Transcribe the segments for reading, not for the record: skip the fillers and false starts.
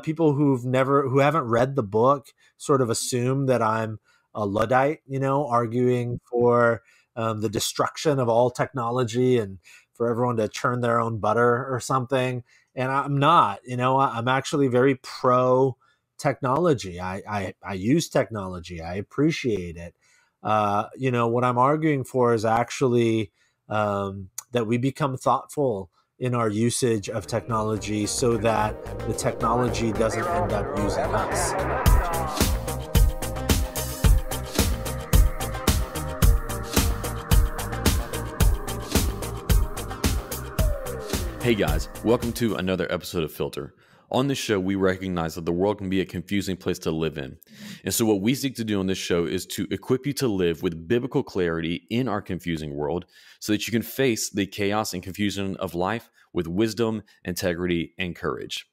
People who haven't read the book sort of assume that I'm a Luddite, arguing for the destruction of all technology and for everyone to churn their own butter or something. And I'm not, I'm actually very pro technology. I use technology. I appreciate it. What I'm arguing for is actually that we become thoughtful in our usage of technology so that the technology doesn't end up using us. Hey guys, welcome to another episode of Filter. On this show, we recognize that the world can be a confusing place to live in. And so what we seek to do on this show is to equip you to live with biblical clarity in our confusing world so that you can face the chaos and confusion of life with wisdom, integrity, and courage.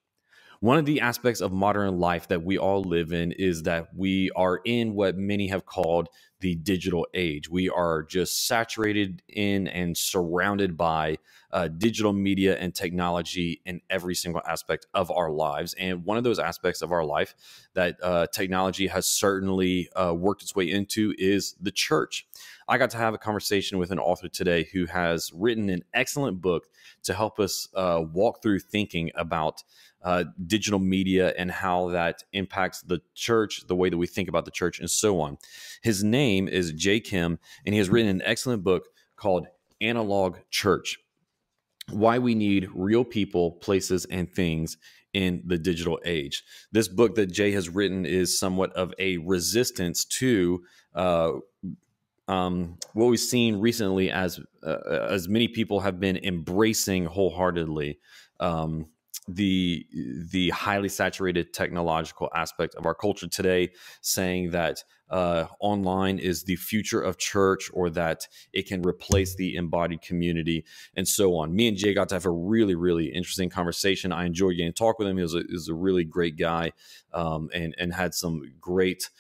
One of the aspects of modern life that we all live in is that we are in what many have called the digital age. We are just saturated in and surrounded by digital media and technology in every single aspect of our lives. And one of those aspects of our life that technology has certainly worked its way into is the church. I got to have a conversation with an author today who has written an excellent book to help us walk through thinking about digital media and how that impacts the church, the way that we think about the church, and so on. His name is Jay Kim, and he has written an excellent book called Analog Church: Why We Need Real People, Places, and Things in the Digital Age. This book that Jay has written is somewhat of a resistance to what we've seen recently as many people have been embracing wholeheartedly the highly saturated technological aspect of our culture today, saying that online is the future of church, or that it can replace the embodied community, and so on. Me and Jay got to have a really, really interesting conversation. I enjoyed getting to talk with him. He was a really great guy, and had some great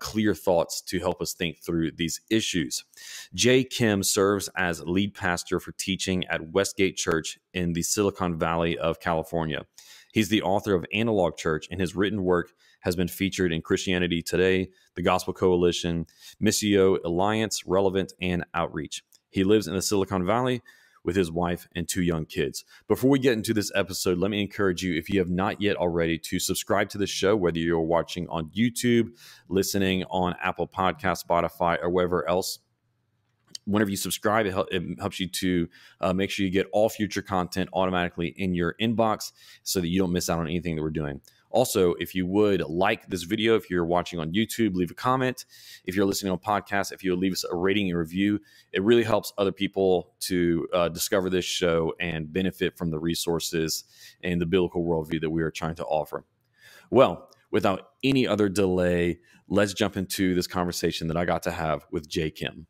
clear thoughts to help us think through these issues. Jay Kim serves as lead pastor for teaching at WestGate Church in the Silicon Valley of California. He's the author of Analog Church, and his written work has been featured in Christianity Today, the Gospel Coalition, Missio Alliance, Relevant, and Outreach. He lives in the Silicon Valley with his wife and 2 young kids. Before we get into this episode, let me encourage you, if you have not yet already, to subscribe to the show, whether you're watching on YouTube, listening on Apple Podcasts, Spotify, or wherever else. Whenever you subscribe, it helps you to make sure you get all future content automatically in your inbox so that you don't miss out on anything that we're doing. Also, if you would like this video, if you're watching on YouTube, leave a comment. If you're listening on podcasts, if you would leave us a rating and review, it really helps other people to discover this show and benefit from the resources and the biblical worldview that we are trying to offer. Well, without any other delay, let's jump into this conversation that I got to have with Jay Kim.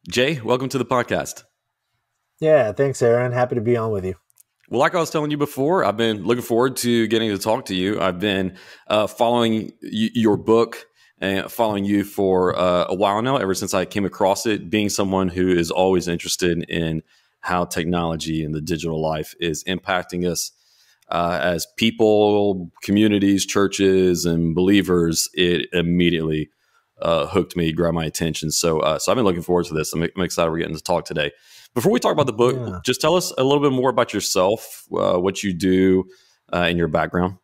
Jay, welcome to the podcast. Yeah, thanks, Aaron. Happy to be on with you. Well, like I was telling you before, I've been looking forward to getting to talk to you. I've been following your book and following you for a while now, ever since I came across it, being someone who is always interested in how technology and the digital life is impacting us as people, communities, churches, and believers. It immediately hooked me, grabbed my attention. So I've been looking forward to this. I'm excited we're getting to talk today. Before we talk about the book, just tell us a little bit more about yourself, what you do, and your background.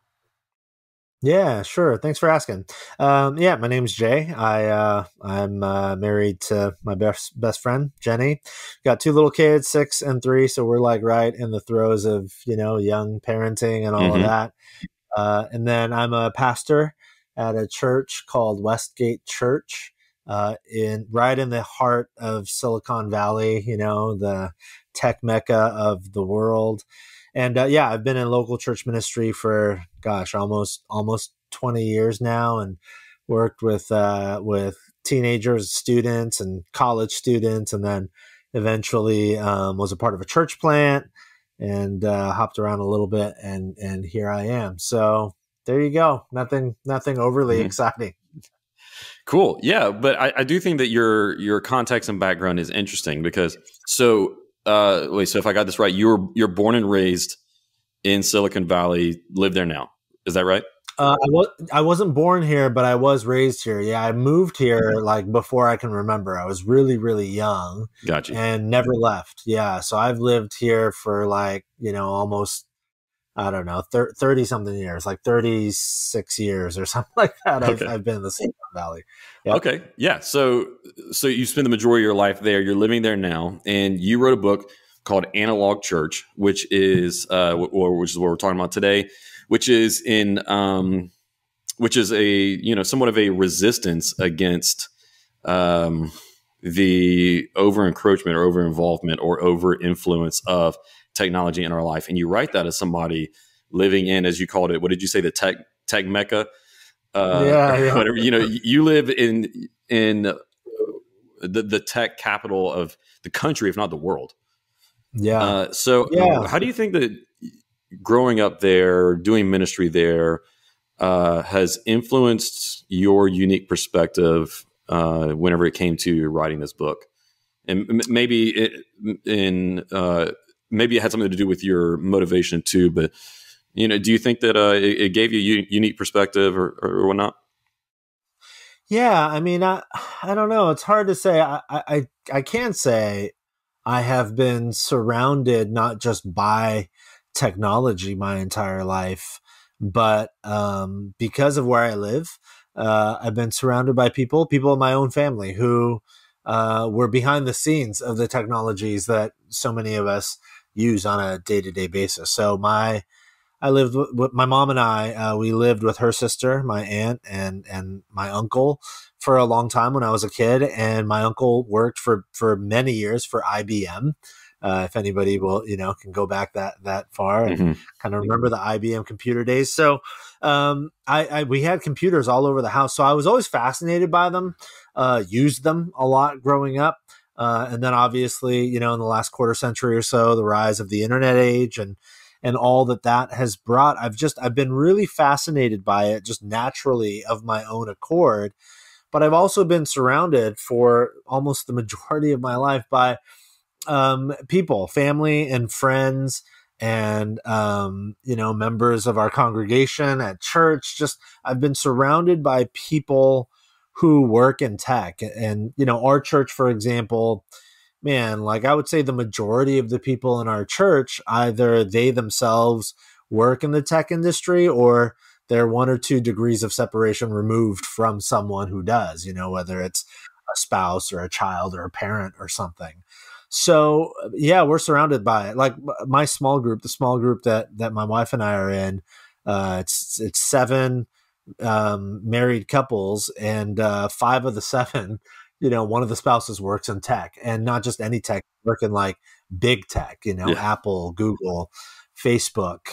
Yeah, sure. Thanks for asking. My name's Jay. I'm married to my best friend, Jenny. Got 2 little kids, 6 and 3. So we're like right in the throes of, young parenting and all of that. And then I'm a pastor at a church called WestGate Church. Right in the heart of Silicon Valley, the tech mecca of the world. And I've been in local church ministry for almost 20 years now, and worked with teenagers, students, and college students, and then eventually was a part of a church plant and hopped around a little bit, and here I am. So there you go. Nothing overly exciting. Cool. Yeah. But I do think that your context and background is interesting because so if I got this right, you're born and raised in Silicon Valley, live there now, Is that right? I wasn't born here, but I was raised here. Yeah, I moved here like before I can remember. I was really, really young Got you. and never left. Yeah, so I've lived here for like, almost, I don't know, 30 something years, like 36 years or something like that. I've, Okay. I've been in the Silicon Valley. Yep. Okay. Yeah. So you spend the majority of your life there. You're living there now, and you wrote a book called Analog Church, which is which is what we're talking about today, which is which is a somewhat of a resistance against the over encroachment or over involvement or over influence of technology in our life. And you write that as somebody living in, as you called it, what did you say, the tech mecca? Yeah, yeah, Whatever, you live in the tech capital of the country, if not the world. yeah, So yeah. how do you think that growing up there, doing ministry there, has influenced your unique perspective whenever it came to writing this book? And maybe it had something to do with your motivation too. But do you think that it gave you a unique perspective or whatnot? Yeah, I mean, I don't know. It's hard to say. I can say I have been surrounded not just by technology my entire life, but because of where I live, I've been surrounded by people in my own family who were behind the scenes of the technologies that so many of us use on a day to day basis. So I lived with my mom and I. We lived with her sister, my aunt, and my uncle for a long time when I was a kid. And my uncle worked for many years for IBM. If anybody will, can go back that far and Mm-hmm. kind of remember the IBM computer days. So we had computers all over the house. So I was always fascinated by them. Used them a lot growing up. And then obviously, in the last quarter century or so, the rise of the internet age and all that has brought. I've been really fascinated by it just naturally of my own accord. But I've also been surrounded for almost the majority of my life by people, family and friends and, members of our congregation at church. Just, I've been surrounded by people who work in tech and, our church, for example, man, like I would say the majority of the people in our church, either they themselves work in the tech industry or they're 1 or 2 degrees of separation removed from someone who does, whether it's a spouse or a child or a parent or something. So yeah, we're surrounded by it. Like my small group, the small group that my wife and I are in, it's 7 married couples, and 5 of the 7, one of the spouses works in tech, and not just any tech, working like big tech, Yeah. Apple, Google, Facebook,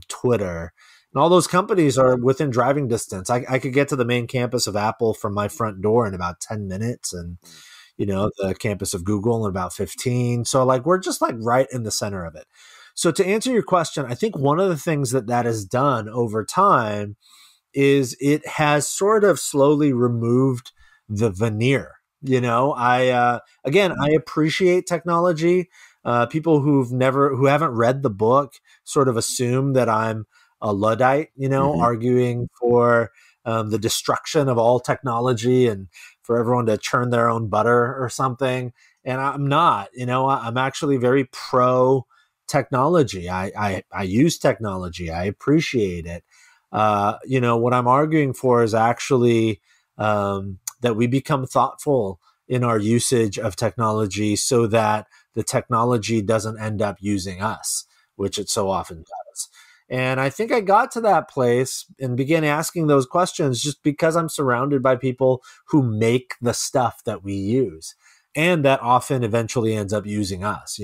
Twitter, and all those companies are within driving distance. I could get to the main campus of Apple from my front door in about 10 minutes, and the campus of Google in about 15. So like we're just like right in the center of it. So to answer your question, I think one of the things that has done over time is it has sort of slowly removed the veneer. I appreciate technology. People who haven't read the book sort of assume that I'm a Luddite, Mm-hmm. arguing for the destruction of all technology and for everyone to churn their own butter or something. And I'm not, I'm actually very pro technology. I use technology. I appreciate it. What I'm arguing for is actually that we become thoughtful in our usage of technology so that the technology doesn't end up using us, which it so often does. And I think I got to that place and began asking those questions just because I'm surrounded by people who make the stuff that we use and that often eventually ends up using us.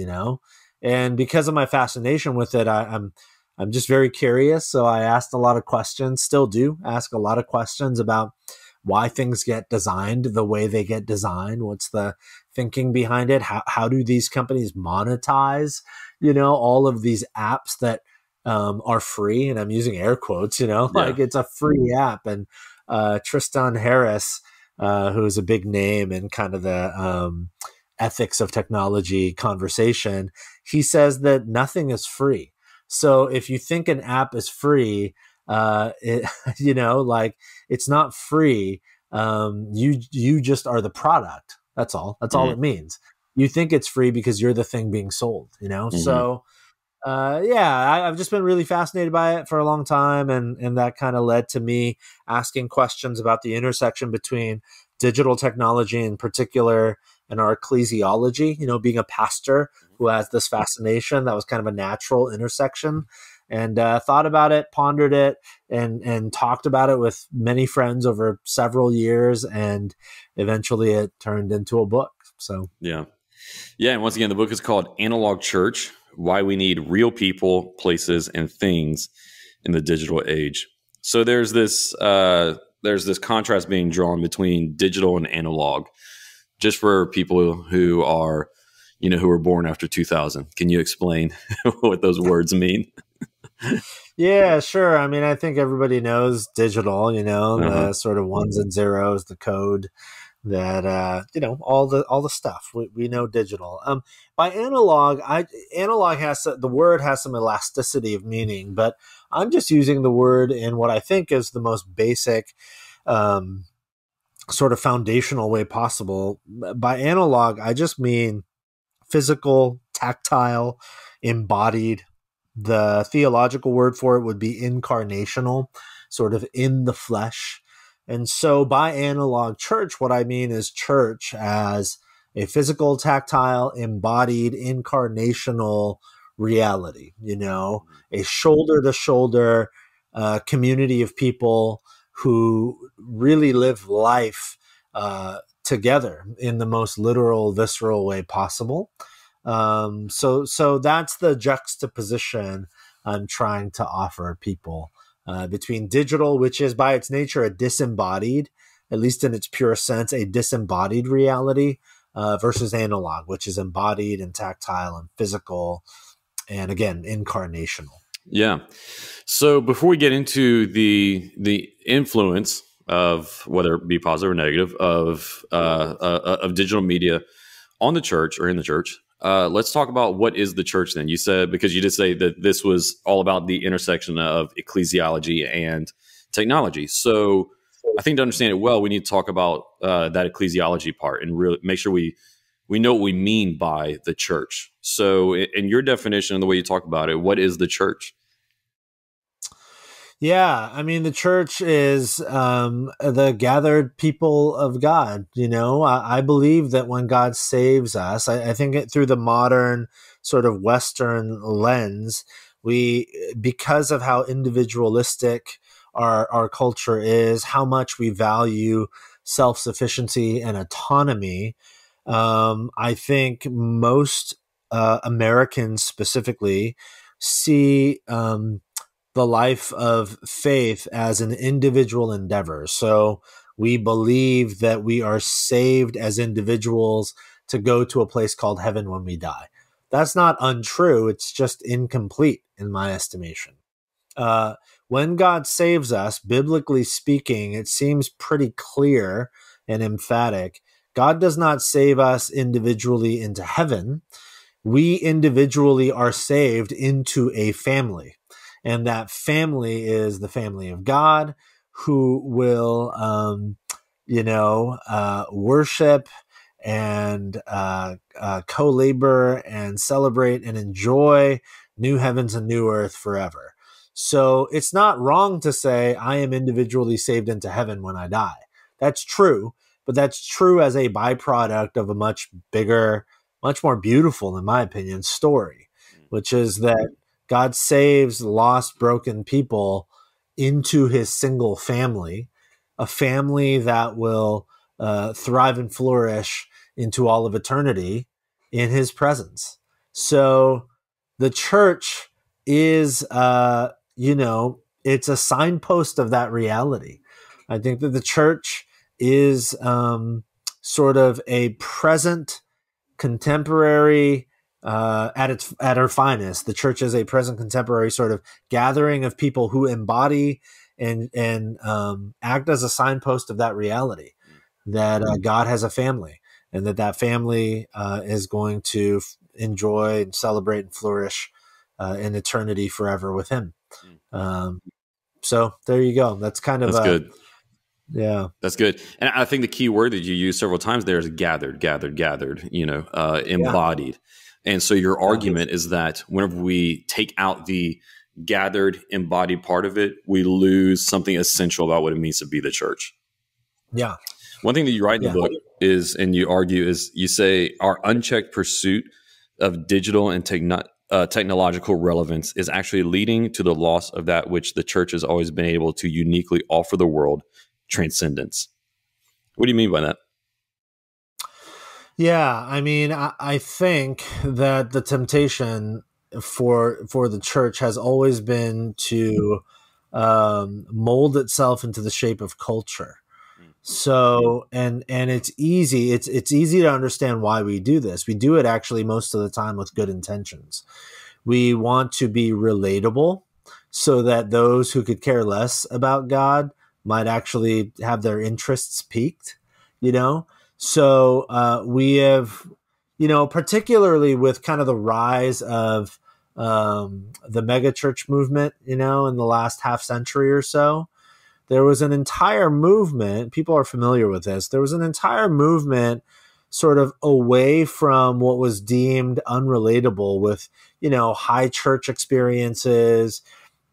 And because of my fascination with it, I'm just very curious. So I asked a lot of questions, still do ask a lot of questions about why things get designed the way they get designed. What's the thinking behind it? How do these companies monetize, all of these apps that are free? And I'm using air quotes, Yeah. like it's a free app. And Tristan Harris, who is a big name in kind of the ethics of technology conversation, he says that nothing is free. So if you think an app is free, It, like it's not free. You just are the product. That's all. That's all Mm-hmm. it means. You think it's free because you're the thing being sold. Mm-hmm. So I've just been really fascinated by it for a long time, and that kind of led to me asking questions about the intersection between digital technology in particular and our ecclesiology. Being a pastor who has this fascination, that was kind of a natural intersection, and thought about it, pondered it, and talked about it with many friends over several years, and eventually it turned into a book. So Yeah. Yeah. And once again, the book is called Analog Church: Why We Need Real People, Places, and Things in the Digital Age. So there's this contrast being drawn between digital and analog, just for people who are, who were born after 2000. Can you explain what those words mean? Yeah, sure. I mean, I think everybody knows digital, Uh-huh. the sort of ones and zeros, the code that all the stuff. We know digital. By analog, analog the word has some elasticity of meaning, but I'm just using the word in what I think is the most basic um, sort of foundational way possible. By analog, I just mean physical, tactile, embodied. The theological word for it would be incarnational, sort of in the flesh. And so by analog church, what I mean is church as a physical, tactile, embodied, incarnational reality, a shoulder to shoulder community of people who really live life together in the most literal, visceral way possible. So that's the juxtaposition I'm trying to offer people between digital, which is by its nature a disembodied, at least in its pure sense, a disembodied reality, versus analog, which is embodied and tactile and physical, and again, incarnational. Yeah. So before we get into the influence of, whether it be positive or negative, of digital media on the church or in the church, let's talk about what is the church then. You said, because you did say that this was all about the intersection of ecclesiology and technology. So I think to understand it well, we need to talk about that ecclesiology part and really make sure we know what we mean by the church. So in your definition and the way you talk about it, what is the church? Yeah, I mean, the church is the gathered people of God. I believe that when God saves us, I think through the modern sort of Western lens, because of how individualistic our culture is, how much we value self sufficiency and autonomy. I think most Americans specifically see the life of faith as an individual endeavor. So we believe that we are saved as individuals to go to a place called heaven when we die. That's not untrue. It's just incomplete in my estimation. Uh, when God saves us, biblically speaking, it seems pretty clear and emphatic. God does not save us individually into heaven. We individually are saved into a family. And that family is the family of God, who will, worship and co-labor and celebrate and enjoy new heavens and new earth forever. So it's not wrong to say I am individually saved into heaven when I die. That's true, but that's true as a byproduct of a much bigger, much more beautiful, in my opinion, story, which is that God saves lost, broken people into his single family, a family that will thrive and flourish into all of eternity in his presence. So the church is, it's a signpost of that reality. I think that the church is sort of a present contemporary at her finest. The church is a present contemporary sort of gathering of people who embody and act as a signpost of that reality, that God has a family, and that family is going to enjoy and celebrate and flourish in eternity forever with Him. Um, So there you go. That's kind of That's good. yeah. That's good. And I think the key word that you use several times there is gathered, Yeah. embodied. And so your Yeah. argument is that whenever we take out the gathered, embodied part of it, we lose something essential about what it means to be the church. Yeah. One thing that you write in the Yeah. book is, and you argue, is you say our unchecked pursuit of digital and technological relevance is actually leading to the loss of that which the church has always been able to uniquely offer the world, transcendence. What do you mean by that? Yeah. I mean, I think that the temptation for the church has always been to mold itself into the shape of culture. So and it's easy. It's easy to understand why we do this. We do it actually most of the time with good intentions. We want to be relatable so that those who could care less about God might actually have their interests piqued, you know? So we have, particularly with kind of the rise of the megachurch movement, in the last half century or so, there was an entire movement. People are familiar with this. There was an entire movement sort of away from what was deemed unrelatable with, high church experiences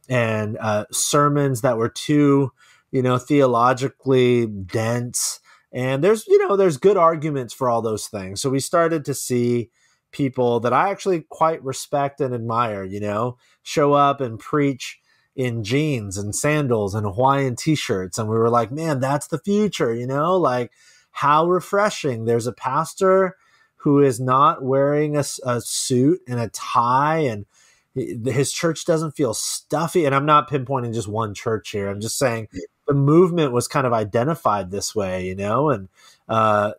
and sermons that were too, theologically dense. And there's good arguments for all those things. So we started to see people that I actually quite respect and admire, show up and preach in jeans and sandals and Hawaiian t-shirts. And we were like, man, that's the future, like how refreshing. There's a pastor who is not wearing a suit and a tie, and his church doesn't feel stuffy. And I'm not pinpointing just one church here. I'm just saying the movement was kind of identified this way, and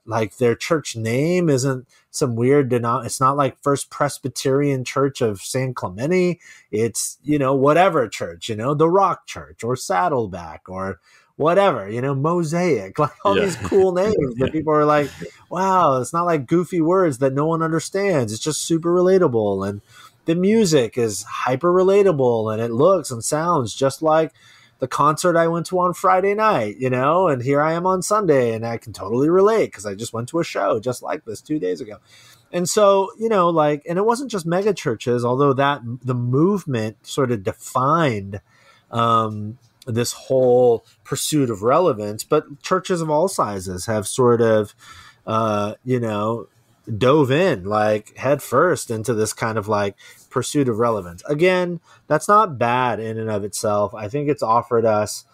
like their church name isn't some weird it's not like First Presbyterian Church of San Clemente. It's, whatever church, the Rock Church or Saddleback or whatever, Mosaic, like all these cool names that people are like, wow, it's not like goofy words that no one understands. It's just super relatable. And the music is hyper relatable, and it looks and sounds just like the concert I went to on Friday night, and here I am on Sunday, and I can totally relate because I just went to a show just like this 2 days ago. And so, and it wasn't just mega churches, although that the movement sort of defined this whole pursuit of relevance, but churches of all sizes have sort of, dove in like head first into this kind of like pursuit of relevance. Again, that's not bad in and of itself. I think it's offered us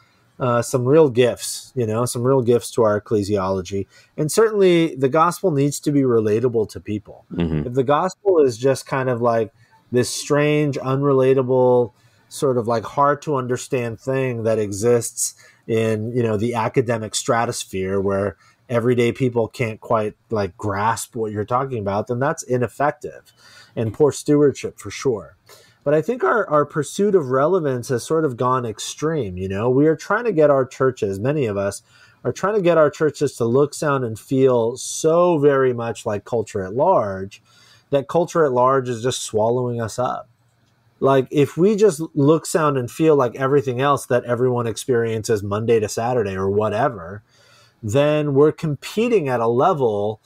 some real gifts, some real gifts to our ecclesiology. And certainly the gospel needs to be relatable to people. Mm-hmm. If the gospel is just kind of like this strange, unrelatable, sort of like hard to understand thing that exists in, the academic stratosphere where everyday people can't quite like grasp what you're talking about, then that's ineffective and poor stewardship for sure. But I think our pursuit of relevance has sort of gone extreme. We are trying to get our churches, many of us are trying to get our churches to look, sound, and feel so very much like culture at large that culture at large is just swallowing us up. Like if we just look, sound, and feel like everything else that everyone experiences Monday to Saturday or whatever, then we're competing at a level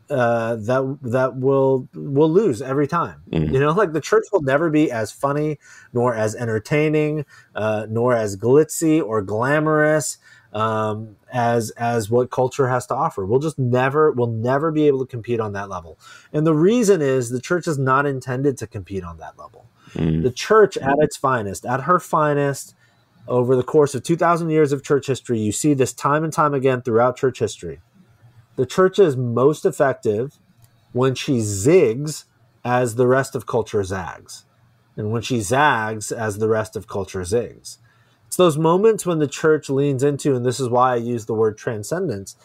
that will lose every time. Mm-hmm. Like the church will never be as funny, nor as entertaining, nor as glitzy or glamorous as what culture has to offer. We'll never be able to compete on that level. And the reason is the church is not intended to compete on that level. Mm-hmm. The church at its finest, at her finest, over the course of 2,000 years of church history, you see this time and time again throughout church history. The church is most effective when she zigs as the rest of culture zags, and when she zags as the rest of culture zigs. It's those moments when the church leans into, and this is why I use the word transcendence,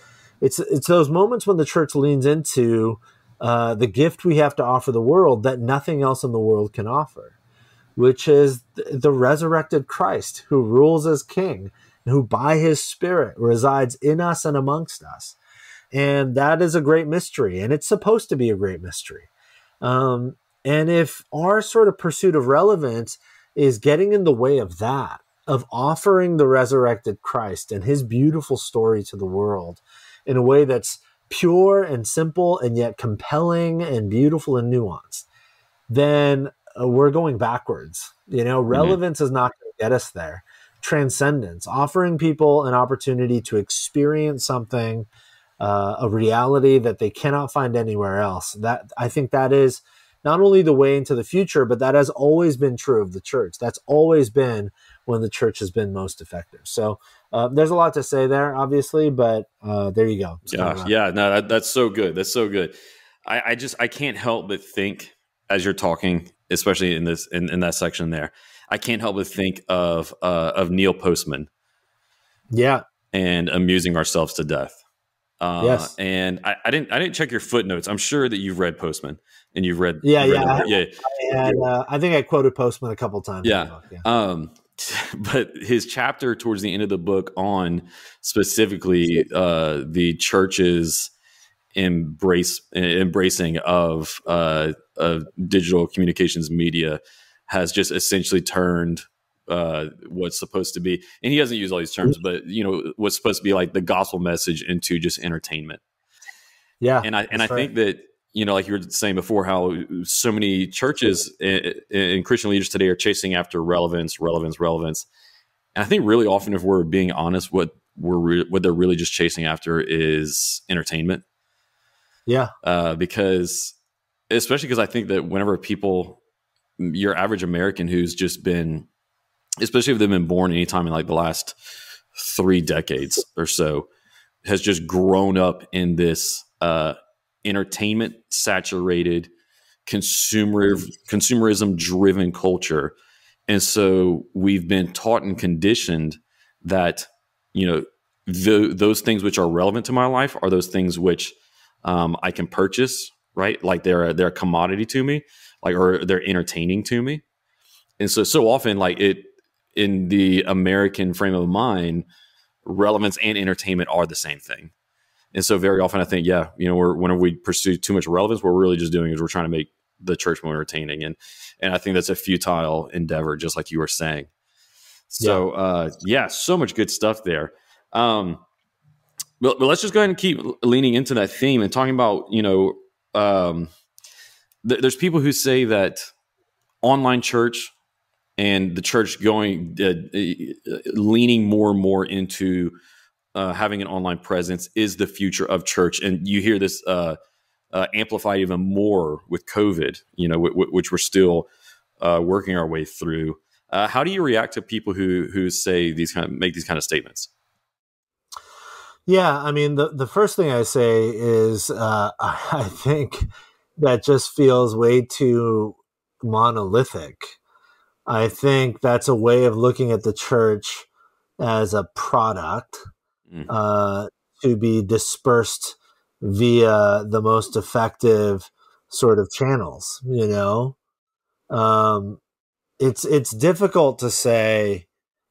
it's those moments when the church leans into the gift we have to offer the world that nothing else in the world can offer, which is the resurrected Christ who rules as king and who by his Spirit resides in us and amongst us. And that is a great mystery, and it's supposed to be a great mystery. And if our sort of pursuit of relevance is getting in the way of that, of offering the resurrected Christ and his beautiful story to the world in a way that's pure and simple and yet compelling and beautiful and nuanced, then we're going backwards. Mhm. Relevance is not going to get us there. Transcendence, offering people an opportunity to experience something, a reality that they cannot find anywhere else. That, I think, that is not only the way into the future, but that has always been true of the church. That's always been when the church has been most effective. So there's a lot to say there, obviously, but there you go. Just kind Yeah, of wrap. yeah, no, that's so good. That's so good. I can't help but think as you're talking, especially in this in that section there, I can't help but think of Neil Postman Yeah. and amusing ourselves to death. Yes. And I didn't check your footnotes. I'm sure that you've read Postman and Yeah. you've read Yeah. the book. Yeah, I think I quoted Postman a couple times in the yeah. book. Yeah. But his chapter towards the end of the book on specifically the church's embracing of digital communications media has just essentially turned what's supposed to be, and he doesn't use all these terms, but what's supposed to be like the gospel message into just entertainment. Yeah. And I That's right. think that like you were saying before, how so many churches and Christian leaders today are chasing after relevance, relevance, relevance. And I think really often, if we're being honest, what they're really just chasing after is entertainment. Yeah. Because especially because I think that whenever people, your average American who's just been, especially if they've been born anytime in like the last 3 decades or so, has just grown up in this entertainment saturated, consumerism driven culture. And so we've been taught and conditioned that, those things which are relevant to my life are those things which I can purchase, right? Like they're a commodity to me, like, or they're entertaining to me. And so often, like in the American frame of mind, relevance and entertainment are the same thing. And so very often I think, whenever we pursue too much relevance, what we're really just doing is we're trying to make the church more entertaining. And I think that's a futile endeavor, just like you were saying. Yeah. So, so much good stuff there. But let's just go ahead and keep leaning into that theme and talking about, there's people who say that online church and the church going, leaning more and more into having an online presence is the future of church. And you hear this amplified even more with COVID, which we're still working our way through. How do you react to people who say make these kind of statements? Yeah. I mean, the first thing I say is I think that just feels way too monolithic. I think that's a way of looking at the church as a product Mm. uh, to be dispersed via the most effective sort of channels. Um, it's difficult to say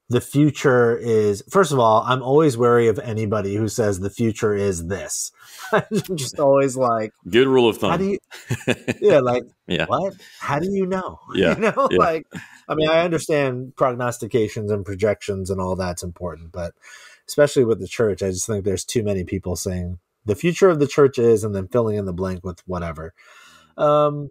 the future is. First of all, I'm always wary of anybody who says the future is this. I'm just always like, Good rule of how do thumb. you? Yeah, like Yeah. what? How do you know? Yeah. Yeah. Like, I mean, I understand prognostications and projections and all that's important, but especially with the church, I just think there's too many people saying the future of the church is, and then filling in the blank with whatever. Um,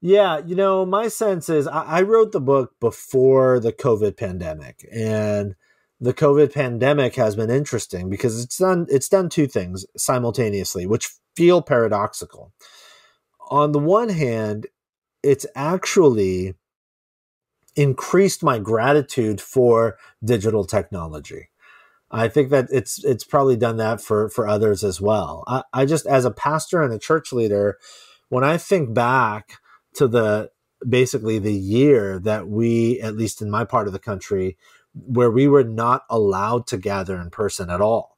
yeah, my sense is I wrote the book before the COVID pandemic, and the COVID pandemic has been interesting because it's done two things simultaneously, which feel paradoxical. On the one hand, it's actually increased my gratitude for digital technology. I think that it's probably done that for others as well. I just, as a pastor and a church leader, when I think back to basically the year that we, at least in my part of the country, where we were not allowed to gather in person at all.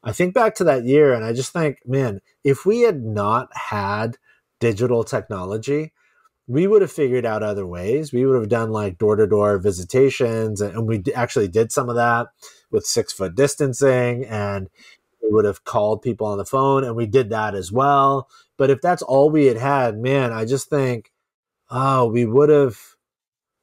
I think back to that year and I just think, man, if we had not had digital technology, we would have figured out other ways. We would have done like door-to-door visitations, and we actually did some of that with 6-foot distancing, and we would have called people on the phone, and we did that as well. But if that's all we had, man, I just think, oh, we would have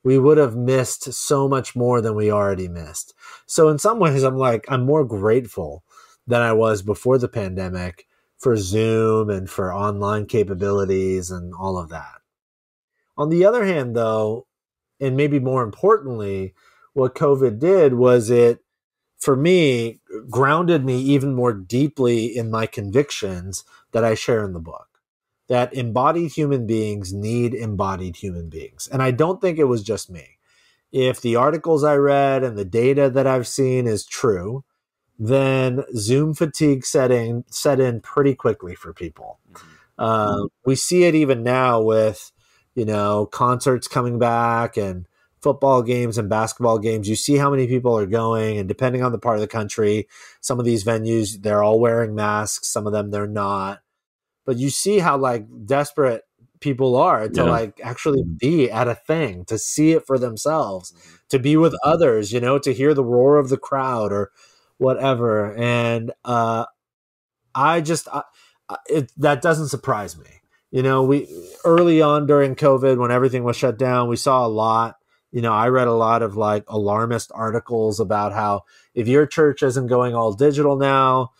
we would have missed so much more than we already missed. So in some ways, I'm more grateful than I was before the pandemic for Zoom and for online capabilities and all of that. On the other hand, though, and maybe more importantly, what COVID did was for me, grounded me even more deeply in my convictions that I share in the book. That embodied human beings need embodied human beings. And I don't think it was just me. If the articles I read and the data that I've seen is true, then Zoom fatigue set in pretty quickly for people. We see it even now with, concerts coming back and football games and basketball games. You see how many people are going, and depending on the part of the country, some of these venues, they're all wearing masks. Some of them, they're not. But you see how desperate people are to actually be at a thing, to see it for themselves, to be with others, to hear the roar of the crowd or whatever. And that doesn't surprise me. We early on during COVID, when everything was shut down, we saw a lot. I read a lot of alarmist articles about how if your church isn't going all digital now,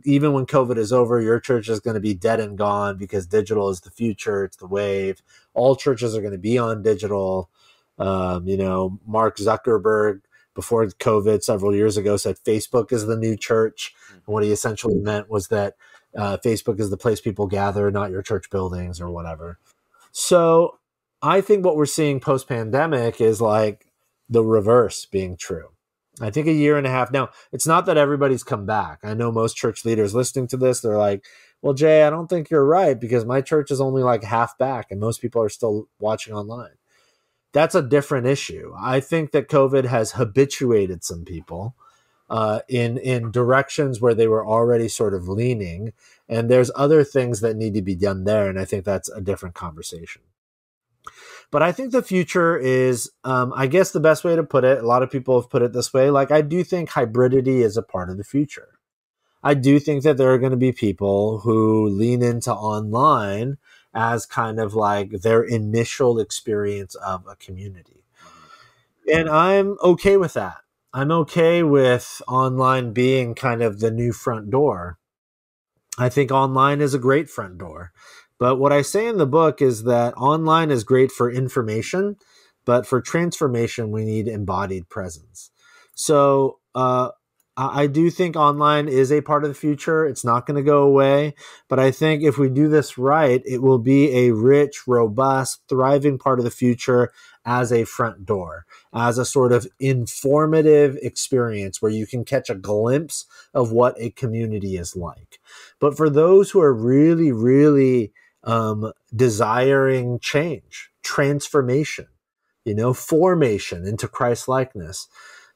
even when COVID is over, your church is going to be dead and gone because digital is the future. It's the wave. All churches are going to be on digital. Mark Zuckerberg, before COVID several years ago, said Facebook is the new church. And what he essentially meant was that Facebook is the place people gather, not your church buildings or whatever. So I think what we're seeing post-pandemic is the reverse being true. I think a year and a half. Now, it's not that everybody's come back. I know most church leaders listening to this, they're like, well, Jay, I don't think you're right because my church is only half back and most people are still watching online. That's a different issue. I think that COVID has habituated some people in directions where they were already sort of leaning, and there's other things that need to be done there, and I think that's a different conversation. But I think the future is, I guess the best way to put it, a lot of people have put it this way, I do think hybridity is a part of the future. I do think that there are going to be people who lean into online as kind of their initial experience of a community. And I'm okay with that. I'm okay with online being kind of the new front door. I think online is a great front door. But what I say in the book is that online is great for information, but for transformation, we need embodied presence. So I do think online is a part of the future. It's not going to go away. But I think if we do this right, it will be a rich, robust, thriving part of the future as a front door, as a sort of informative experience where you can catch a glimpse of what a community is like. But for those who are really, really desiring change, transformation, formation into Christ-likeness,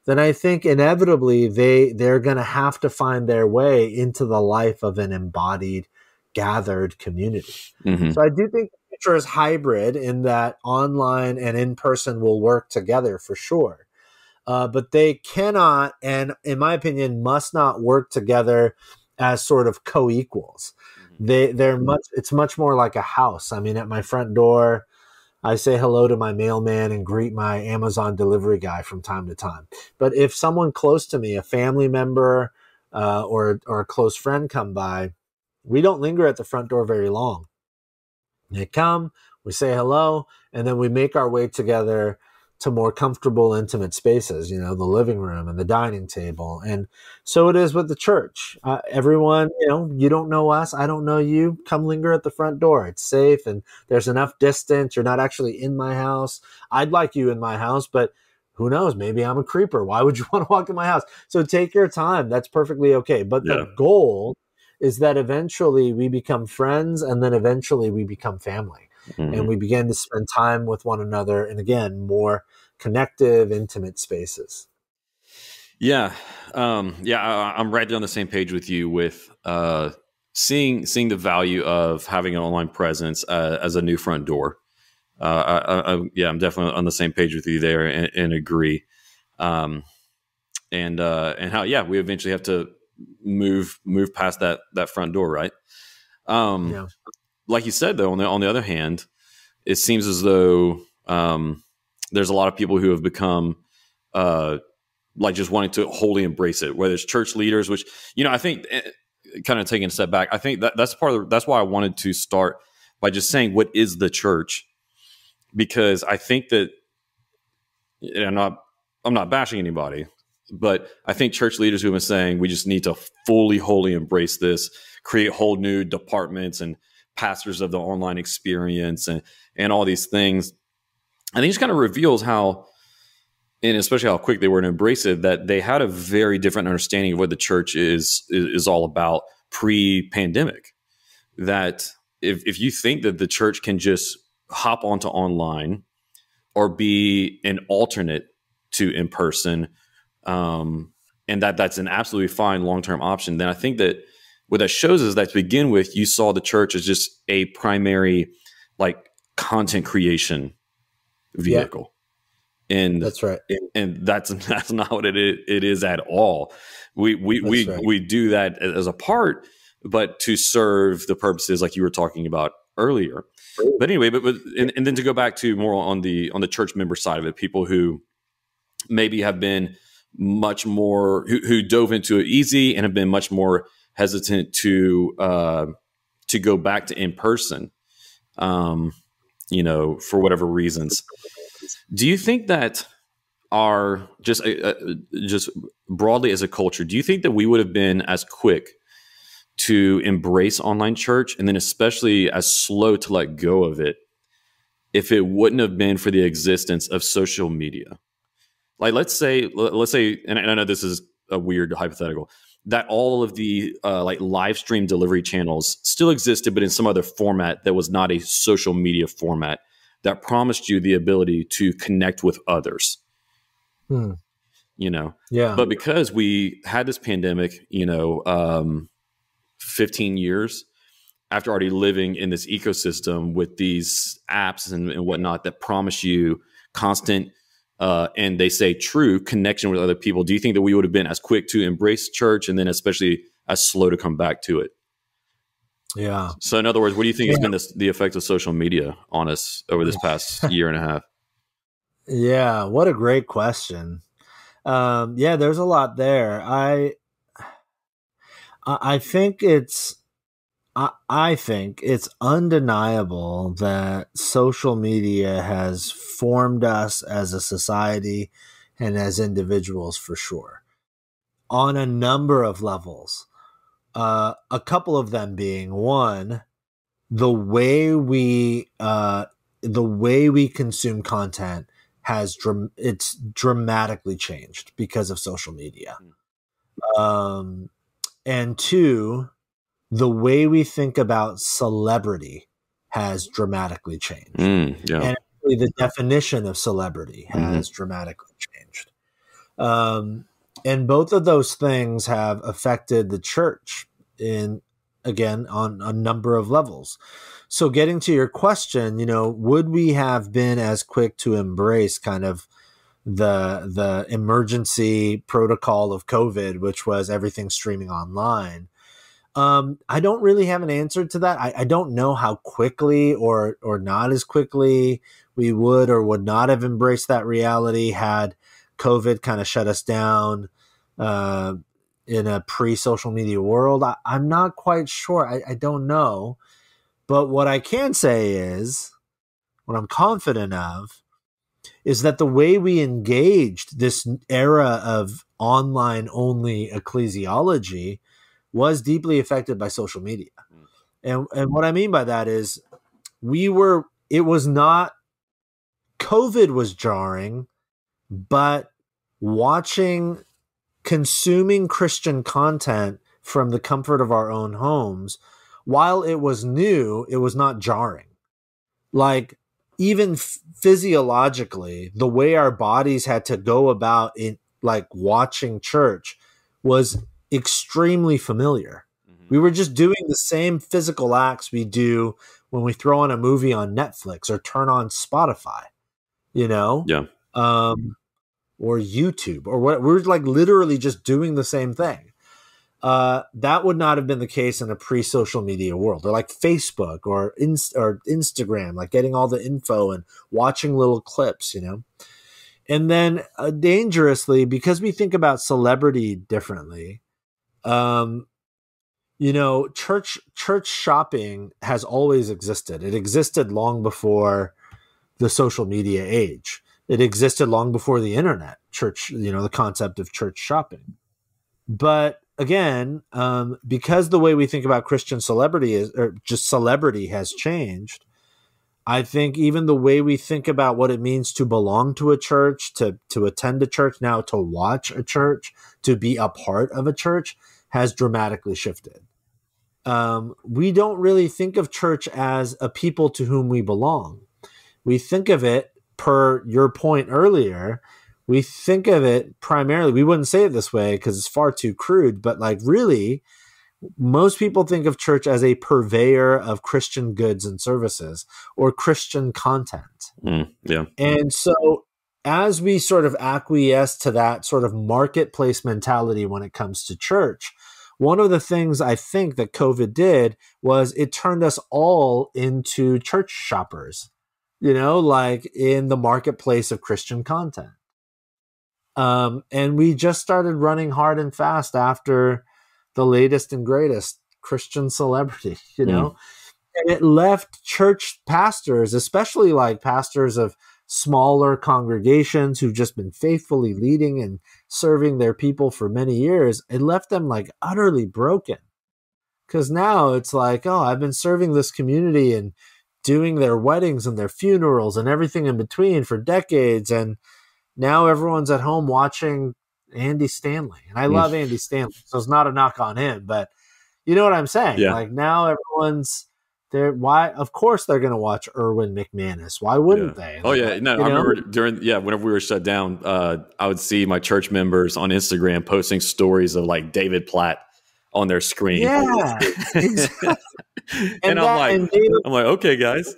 then I think inevitably they're going to have to find their way into the life of an embodied, gathered community. Mm-hmm. So I do think the future is hybrid in that online and in-person will work together for sure. But they cannot, and in my opinion, must not work together as sort of co-equals. It's much more like a house. I mean, at my front door, I say hello to my mailman and greet my Amazon delivery guy from time to time. But if someone close to me, a family member or a close friend come by, we don't linger at the front door very long. They come, we say hello, and then we make our way together to more comfortable, intimate spaces, the living room and the dining table. And so it is with the church. Everyone, you don't know us, I don't know you, come linger at the front door. It's safe and there's enough distance. You're not actually in my house. I'd like you in my house, but who knows? Maybe I'm a creeper. Why would you want to walk in my house? So take your time. That's perfectly okay. But the goal is that eventually we become friends and then eventually we become family. Mm-hmm. And we begin to spend time with one another. And again, more connective, intimate spaces. Yeah. I'm right there on the same page with you with seeing the value of having an online presence as a new front door. I'm definitely on the same page with you there and agree. And how, we eventually have to move past that front door. Right. Like you said, though, on the other hand, it seems as though, there's a lot of people who have become like just wanting to wholly embrace it, whether it's church leaders, which, I think, kind of taking a step back, I think that's that's why I wanted to start by just saying, what is the church? Because I think that, and I'm not bashing anybody, but I think church leaders who have been saying we just need to fully, wholly embrace this, create whole new departments and pastors of the online experience and all these things. I think it just kind of reveals how, and especially how quick they were to embrace it, that they had a very different understanding of what the church is all about pre-pandemic. That if you think that the church can just hop onto online or be an alternate to in person, and that's an absolutely fine long-term option, then I think that what that shows is that to begin with, you saw the church as just a primary like content creation vehicle. And that's right. And that's not what it is at all. We do that as a part, but to serve the purposes like you were talking about earlier. But anyway, and then to go back to more on the church member side of it, people who maybe have been much more who dove into it easy and have been much more hesitant to go back to in person, for whatever reasons. Do you think that our just broadly as a culture, do you think that we would have been as quick to embrace online church, and then especially as slow to let go of it, if it wouldn't have been for the existence of social media? Like, let's say, and I know this is a weird hypothetical, that all of the like live stream delivery channels still existed, but in some other format that was not a social media format that promised you the ability to connect with others. Yeah. But because we had this pandemic, 15 years after already living in this ecosystem with these apps and whatnot that promise you constant, and they say true connection with other people, do you think that we would have been as quick to embrace church and then especially as slow to come back to it? Yeah. So in other words, what do you think has been the effect of social media on us over this past year and a half? Yeah. What a great question. There's a lot there. I think it's undeniable that social media has formed us as a society and as individuals, for sure, on a number of levels. A couple of them being, one, the way we consume content it's dramatically changed because of social media. And two, the way we think about celebrity has dramatically changed. And actually the definition of celebrity has dramatically changed. And both of those things have affected the church on a number of levels. So getting to your question, would we have been as quick to embrace kind of the emergency protocol of COVID, which was everything streaming online? I don't really have an answer to that. I don't know how quickly or not as quickly we would or would not have embraced that reality had COVID kind of shut us down in a pre-social media world. I'm not quite sure. I don't know. But what I can say is, what I'm confident of, is that the way we engaged this era of online-only ecclesiology was deeply affected by social media. And what I mean by that is COVID was jarring, but consuming Christian content from the comfort of our own homes, while it was new, it was not jarring. Like, even physiologically, the way our bodies had to go about in like watching church was extremely familiar. We were just doing the same physical acts we do when we throw on a movie on Netflix or turn on Spotify, or YouTube or what. We're like literally just doing the same thing. That would not have been the case in a pre-social media world, or like Facebook or Instagram, like getting all the info and watching little clips, And then dangerously, because we think about celebrity differently, church shopping has always existed. It existed long before the social media age. It existed long before the internet. The concept of church shopping. But again, because the way we think about Christian celebrity has changed, I think even the way we think about what it means to belong to a church, to attend a church, now to watch a church, to be a part of a church, has dramatically shifted. We don't really think of church as a people to whom we belong. We think of it, per your point earlier, we think of it primarily, we wouldn't say it this way because it's far too crude, but like really, most people think of church as a purveyor of Christian goods and services or Christian content. Yeah. And so as we sort of acquiesce to that sort of marketplace mentality when it comes to church, one of the things I think that COVID did was it turned us all into church shoppers, like in the marketplace of Christian content. And we just started running hard and fast after the latest and greatest Christian celebrity, and it left church pastors, especially like pastors of smaller congregations who've just been faithfully leading and serving their people for many years. It left them like utterly broken, because now it's like, oh, I've been serving this community and doing their weddings and their funerals and everything in between for decades. And now everyone's at home watching Andy Stanley. And I love Andy Stanley, so it's not a knock on him, but you know what I'm saying? Yeah. Like now everyone's there. Why? Of course they're going to watch Erwin McManus. Why wouldn't they? Oh yeah. No, I remember whenever we were shut down, I would see my church members on Instagram posting stories of like David Platt on their screen. Yeah, exactly. And I'm like, okay, guys.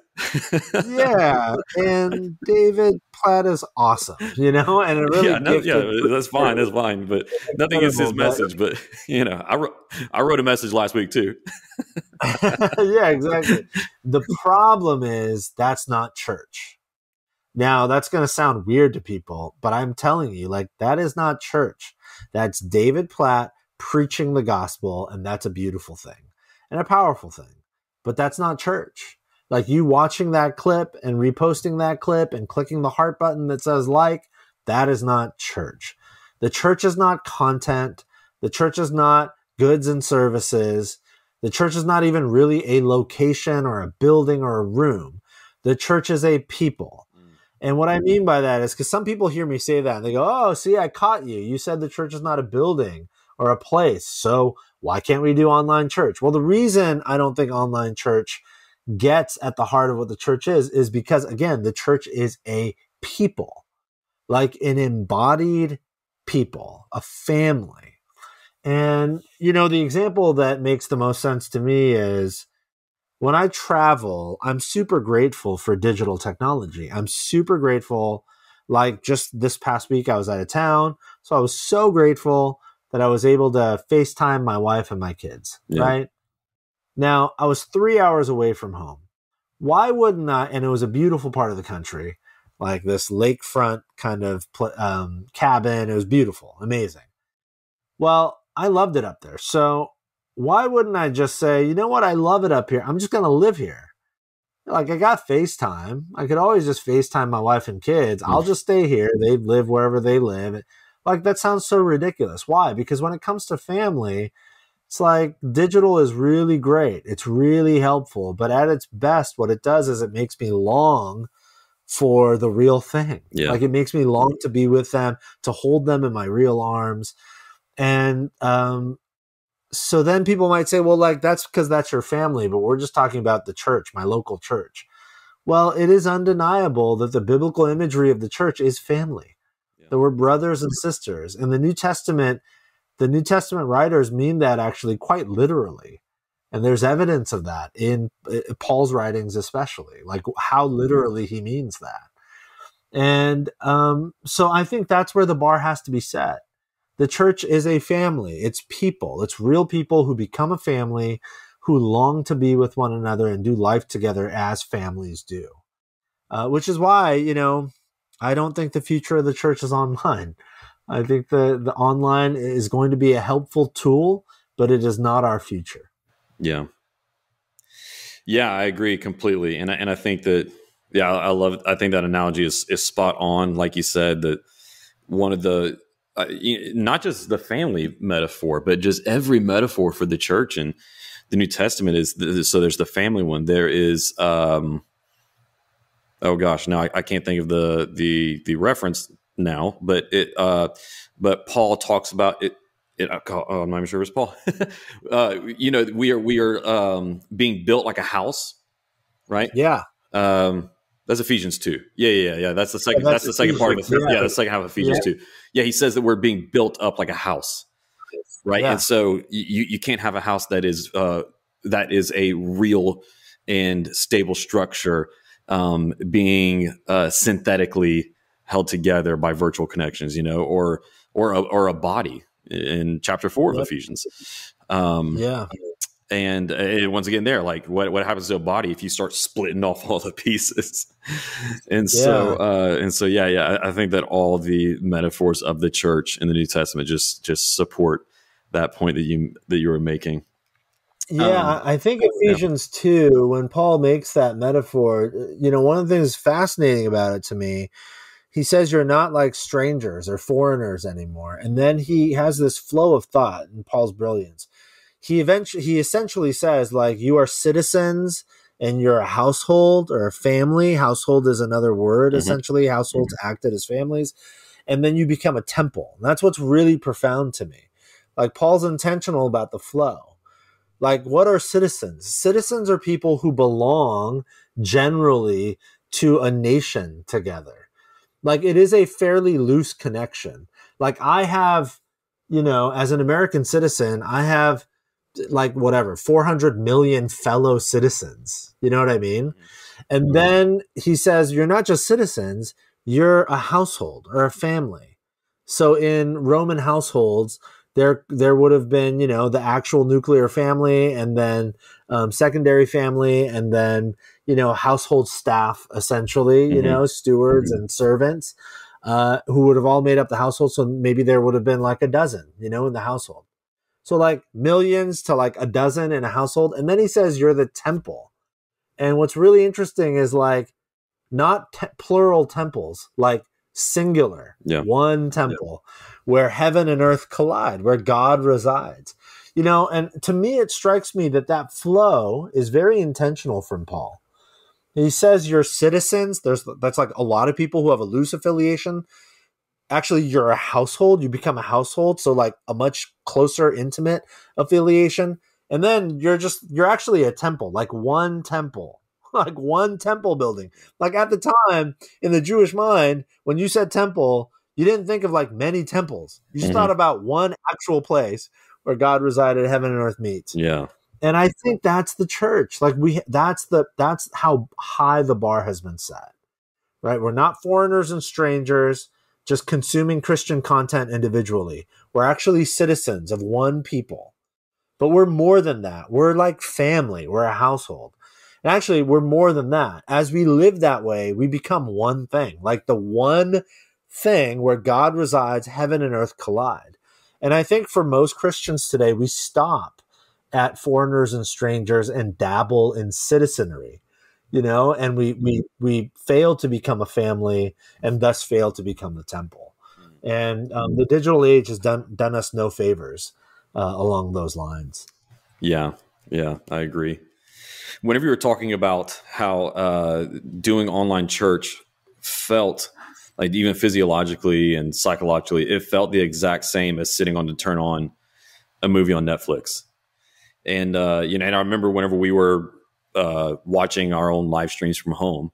Yeah, and David Platt is awesome, and a really that's fine. But nothing is his message. But I wrote a message last week too. Yeah, exactly. The problem is that's not church. Now that's going to sound weird to people, but I'm telling you, like that is not church. That's David Platt preaching the gospel, and that's a beautiful thing and a powerful thing. But that's not church. Like you watching that clip and reposting that clip and clicking the heart button that says like, that is not church. The church is not content. The church is not goods and services. The church is not even really a location or a building or a room. The church is a people. And what I mean by that is because some people hear me say that and they go, oh, see, I caught you. You said the church is not a building or a place. So why can't we do online church? Well, the reason I don't think online church gets at the heart of what the church is because, again, the church is a people, like an embodied people, a family. And, the example that makes the most sense to me is when I travel, I'm super grateful for digital technology. I'm super grateful. Like just this past week, I was out of town. So I was so grateful that I was able to FaceTime my wife and my kids, right? Now, I was 3 hours away from home. Why wouldn't I? And it was a beautiful part of the country, like this lakefront kind of cabin. It was beautiful, amazing. Well, I loved it up there. So why wouldn't I just say, you know what? I love it up here. I'm just going to live here. Like I got FaceTime. I could always just FaceTime my wife and kids. I'll just stay here. They live wherever they live. Like that sounds so ridiculous. Why? Because when it comes to family, it's like digital is really great. It's really helpful. But at its best, what it does is it makes me long for the real thing. Yeah. Like it makes me long to be with them, to hold them in my real arms. And so then people might say, well, like that's because that's your family, but we're just talking about the church, my local church. Well, it is undeniable that the biblical imagery of the church is family. Yeah. That we're brothers and sisters. And the New Testament writers mean that actually quite literally. And there's evidence of that in Paul's writings, especially, like how literally he means that. And so I think that's where the bar has to be set. The church is a family. It's people. It's real people who become a family, who long to be with one another and do life together as families do. Which is why, I don't think the future of the church is online. I think the online is going to be a helpful tool, but it is not our future. Yeah. Yeah, I agree completely. And I think that, yeah, I love it. I think that analogy is spot on. Like you said, that one of the, not just the family metaphor, but just every metaphor for the church and the New Testament is, so there's the family one. There is, oh gosh, now I can't think of the reference now, but but Paul talks about it. I'm not even sure it was Paul. We are being built like a house, right? Yeah. That's Ephesians 2. Yeah. That's the second. Yeah, that's the second part of it. Yeah, the second half of Ephesians 2. Yeah, he says that we're being built up like a house, right? Yeah. And so you can't have a house that is a real and stable structure being synthetically held together by virtual connections, or a body in chapter 4 of Ephesians. And once again, there, like what happens to a body if you start splitting off all the pieces? I think that all the metaphors of the church in the New Testament just support that point that you were making. Yeah, I think Ephesians 2, when Paul makes that metaphor, one of the things fascinating about it to me, he says you're not like strangers or foreigners anymore. And then he has this flow of thought in Paul's brilliance. He essentially says, like, you are citizens and you're a household or a family. Household is another word, essentially. Households acted as families. And then you become a temple. And that's what's really profound to me. Like, Paul's intentional about the flow. Like, what are citizens? Citizens are people who belong generally to a nation together. Like, it is a fairly loose connection. Like, I have, as an American citizen, I have like 400 million fellow citizens. You know what I mean? And then he says, you're not just citizens, you're a household or a family. So in Roman households, there would have been, the actual nuclear family, and then secondary family, and then, household staff, essentially, stewards and servants, who would have all made up the household. So maybe there would have been like a dozen, in the household. So like millions to like a dozen in a household. And then he says, you're the temple. And what's really interesting is like not plural temples, like singular, one temple where heaven and earth collide, where God resides. And to me, it strikes me that flow is very intentional from Paul. He says you're citizens. That's like a lot of people who have a loose affiliation. Actually, you're a household. You become a household. So like a much closer, intimate affiliation. And then you're actually a temple, like one temple, like one temple building. Like at the time in the Jewish mind, when you said temple, you didn't think of like many temples. You just thought about one actual place where God resided, heaven and earth meets. Yeah. And I think that's the church. Like that's how high the bar has been set, right? We're not foreigners and strangers just consuming Christian content individually. We're actually citizens of one people, but we're more than that. We're like family. We're a household. And actually, we're more than that. As we live that way, we become one thing, like the one thing where God resides, heaven and earth collide. And I think for most Christians today, we stop at foreigners and strangers and dabble in citizenry. And we fail to become a family and thus fail to become the temple. And the digital age has done us no favors along those lines. Yeah, I agree. Whenever you were talking about how doing online church felt like, even physiologically and psychologically, it felt the exact same as sitting on to turn on a movie on Netflix. And and I remember whenever we were watching our own live streams from home,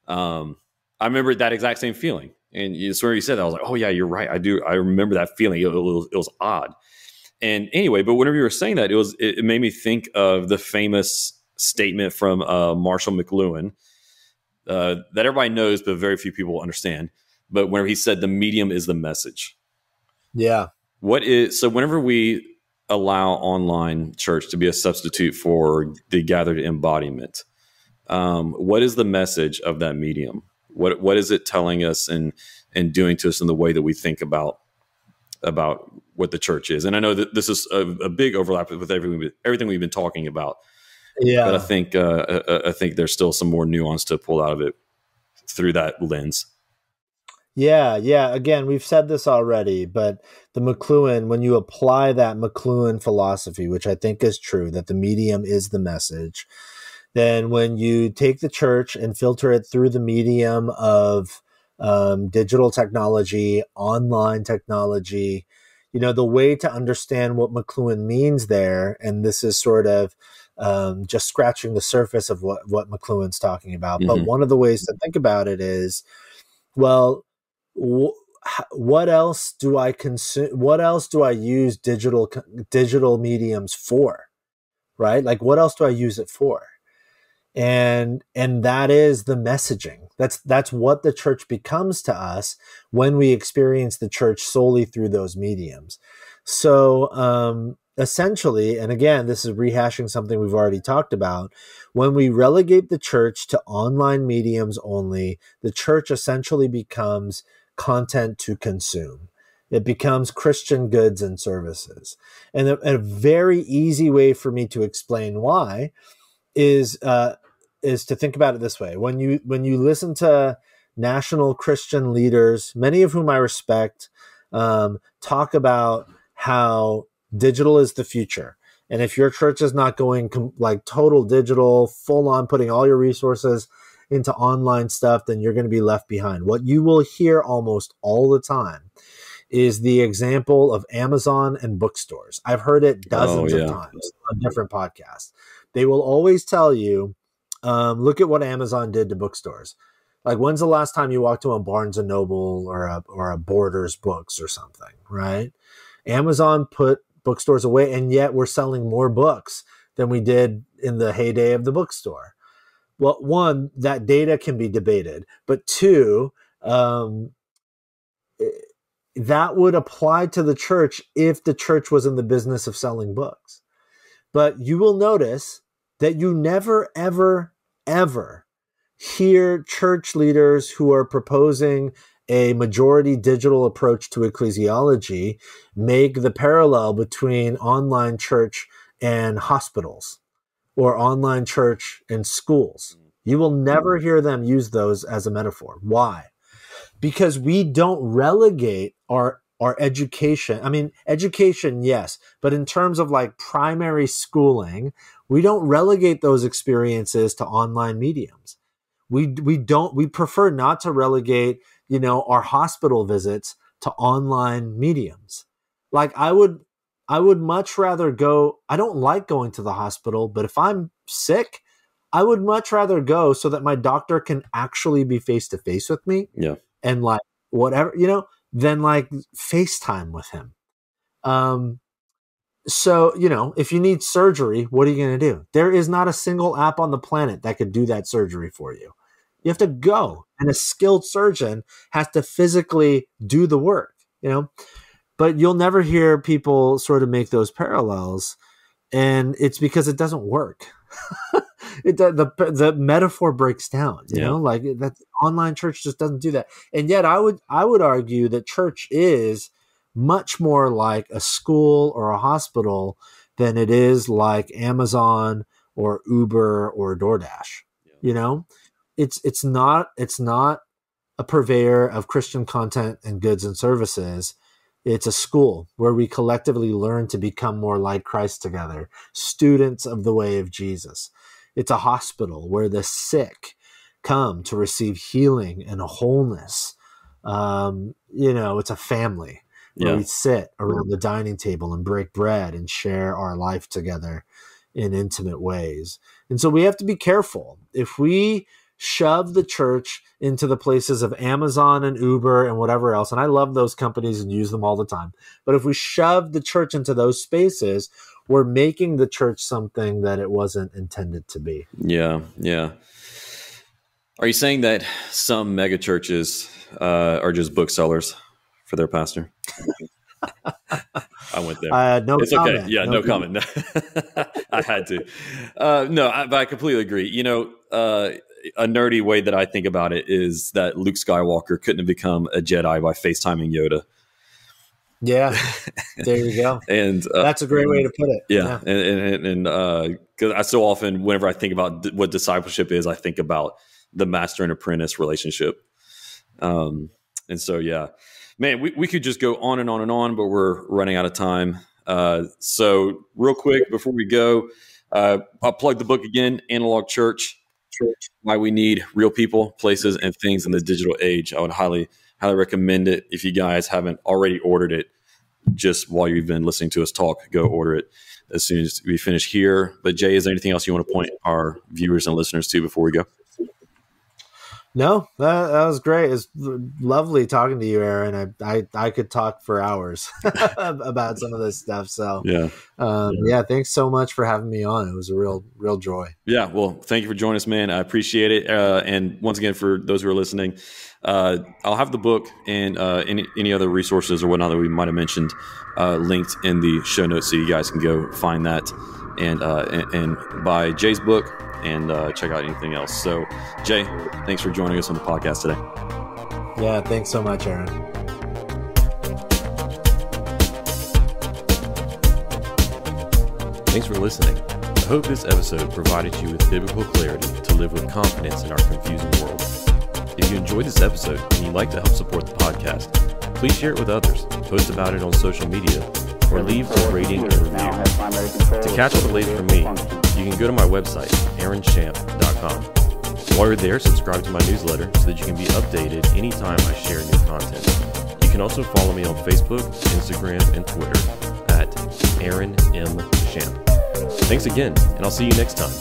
I remember that exact same feeling. And it's where you said that, I was like, oh yeah, you're right. I do. I remember that feeling. It was odd. And anyway, but whenever you were saying that, it made me think of the famous statement from Marshall McLuhan that everybody knows, but very few people understand. But whenever he said, the medium is the message. Yeah. So whenever we allow online church to be a substitute for the gathered embodiment, what is the message of that medium? What is it telling us and doing to us in the way that we think about what the church is? And I know that this is a big overlap with everything we've been talking about, but Yeah. I think there's still some more nuance to pull out of it through that lens. Yeah, yeah. Again, we've said this already, but the McLuhan, when you apply that McLuhan philosophy, which I think is true, that the medium is the message, then when you take the church and filter it through the medium of digital technology, online technology, the way to understand what McLuhan means there, and this is sort of just scratching the surface of what McLuhan's talking about. But one of the ways to think about it is, well, what else do I consume? What else do I use digital mediums for? Right? Like, what else do I use it for? And that is the messaging. That's what the church becomes to us when we experience the church solely through those mediums. So essentially, and again, this is rehashing something we've already talked about, when we relegate the church to online mediums only, the church essentially becomes content to consume. It becomes Christian goods and services. And a very easy way for me to explain why is to think about it this way. When you listen to national Christian leaders, many of whom I respect, talk about how digital is the future. And if your church is not going like total digital, full on putting all your resources into online stuff, then you're going to be left behind. What you will hear almost all the time is the example of Amazon and bookstores. I've heard it dozens of times on different podcasts. They will always tell you, look at what Amazon did to bookstores. Like, when's the last time you walked to a Barnes and Noble or a Borders Books or something, right? Amazon put bookstores away, and yet we're selling more books than we did in the heyday of the bookstore. Well, one, that data can be debated, but two, that would apply to the church if the church was in the business of selling books. But you will notice that you never, ever, ever hear church leaders who are proposing a majority digital approach to ecclesiology make the parallel between online church and hospitals or online church and schools. You will never hear them use those as a metaphor. Why? Because we don't relegate our education. I mean, education, yes, but in terms of like primary schooling, we don't relegate those experiences to online mediums. We prefer not to relegate, our hospital visits to online mediums. Like, I would much rather go. I don't like going to the hospital, but if I'm sick, I would much rather go so that my doctor can actually be face to face with me. Yeah. And like whatever, than like FaceTime with him. So, if you need surgery, what are you going to do? There is not a single app on the planet that could do that surgery for you. You have to go, and a skilled surgeon has to physically do the work, but you'll never hear people sort of make those parallels. And it's because it doesn't work. The metaphor breaks down, like that online church just doesn't do that. And yet I would argue that church is much more like a school or a hospital than it is like Amazon or Uber or DoorDash. It's not a purveyor of Christian content and goods and services. It's a school where we collectively learn to become more like Christ together, students of the way of Jesus. It's a hospital where the sick come to receive healing and wholeness. It's a family where we sit around the dining table and break bread and share our life together in intimate ways. And so we have to be careful. If we shove the church into the places of Amazon and Uber and whatever else, and I love those companies and use them all the time, but if we shove the church into those spaces, we're making the church something that it wasn't intended to be. Yeah. Are you saying that some mega churches are just booksellers for their pastor? I went there. No It's comment. okay. Yeah, no comment. I had to. But I completely agree. A nerdy way that I think about it is that Luke Skywalker couldn't have become a Jedi by FaceTiming Yoda. Yeah, there you go. And that's a great way to put it. Yeah. And because I so often, whenever I think about what discipleship is, I think about the master and apprentice relationship. And so, yeah, man, we could just go on and on and on, but we're running out of time. So real quick before we go, I'll plug the book again, Analog Church, Why We Need Real People, Places, and Things in the Digital Age. I would highly recommend it. If you guys haven't already ordered it, just while you've been listening to us talk, go order it as soon as we finish here. But Jay, is there anything else you want to point our viewers and listeners to before we go? No, that was great. It's lovely talking to you, Aaron. I could talk for hours about some of this stuff. So yeah, thanks so much for having me on. It was a real joy. Yeah, well, thank you for joining us, man. I appreciate it. And once again, for those who are listening, I'll have the book and any other resources or whatnot that we might have mentioned linked in the show notes, so you guys can go find that and buy Jay's book and check out anything else. So, Jay, thanks for joining us on the podcast today. Yeah, thanks so much, Aaron. Thanks for listening. I hope this episode provided you with biblical clarity to live with confidence in our confusing world. If you enjoyed this episode and you'd like to help support the podcast, please share it with others, post about it on social media, or leave a rating and review. To catch all the latest from me, you can go to my website, aaronchamp.com. While you're there, subscribe to my newsletter so that you can be updated anytime I share new content. You can also follow me on Facebook, Instagram, and Twitter at Aaron M. Champ. Thanks again, and I'll see you next time.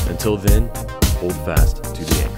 Until then, hold fast to the anchor.